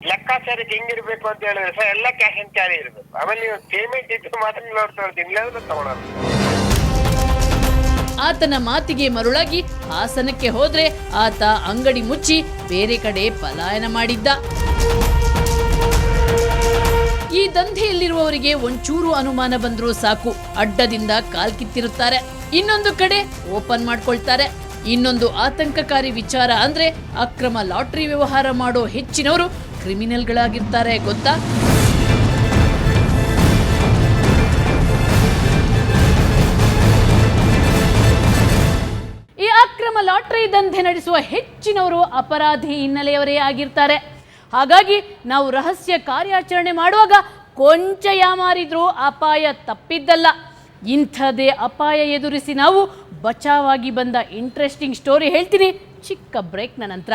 ಲೆಕ್ಕಾಚಾರಕ್ಕೆ ಹೆಂಗಿರ್ಬೇಕು ಅಂತ ಹೇಳಿದ್ರೆ ಸರ್ ಎಲ್ಲ ಕ್ಯಾಶ್ ಅಂಡ್ ಕ್ಯಾರಿ ಇರ್ಬೇಕು. ಆಮೇಲೆ ನೀವು ಪೇಮೆಂಟ್ ಇದ್ದು ಮಾತ್ರ ನೋಡ್ತಾ ಇಲ್ಲಾಂದ್ರೆ ತಗೊಳಲ್ಲ. ಆತನ ಮಾತಿಗೆ ಮರುಳಾಗಿ ಹಾಸನಕ್ಕೆ ಹೋದ್ರೆ ಆತ ಅಂಗಡಿ ಮುಚ್ಚಿ ಬೇರೆ ಕಡೆ ಪಲಾಯನ ಮಾಡಿದ್ದ. ಈ ದಂಧೆಯಲ್ಲಿರುವವರಿಗೆ ಒಂಚೂರು ಅನುಮಾನ ಬಂದ್ರೂ ಸಾಕು, ಅಡ್ಡದಿಂದ ಕಾಲ್ಕಿತ್ತಿರುತ್ತಾರೆ. ಇನ್ನೊಂದು ಕಡೆ ಓಪನ್ ಮಾಡ್ಕೊಳ್ತಾರೆ. ಇನ್ನೊಂದು ಆತಂಕಕಾರಿ ವಿಚಾರ ಅಂದ್ರೆ ಅಕ್ರಮ ಲಾಟರಿ ವ್ಯವಹಾರ ಮಾಡೋ ಹೆಚ್ಚಿನವರು ಕ್ರಿಮಿನಲ್ಗಳಾಗಿರ್ತಾರೆ ಗೊತ್ತಾ? ಈ ಅಕ್ರಮ ಲಾಟರಿ ದಂಧೆ ನಡೆಸುವ ಹೆಚ್ಚಿನವರು ಅಪರಾಧಿ ಹಿನ್ನೆಲೆಯವರೇ ಆಗಿರ್ತಾರೆ. ಹಾಗಾಗಿ ನಾವು ರಹಸ್ಯ ಕಾರ್ಯಾಚರಣೆ ಮಾಡುವಾಗ ಕೊಂಚ ಯಾಮಾರಿದ್ರೂ ಅಪಾಯ ತಪ್ಪಿದ್ದಲ್ಲ. ಇಂಥದೇ ಅಪಾಯ ಎದುರಿಸಿ ನಾವು ಬಚಾವಾಗಿ ಬಂದ ಇಂಟ್ರೆಸ್ಟಿಂಗ್ ಸ್ಟೋರಿ ಹೇಳ್ತೀನಿ ಚಿಕ್ಕ ಬ್ರೇಕ್ನ ನಂತರ.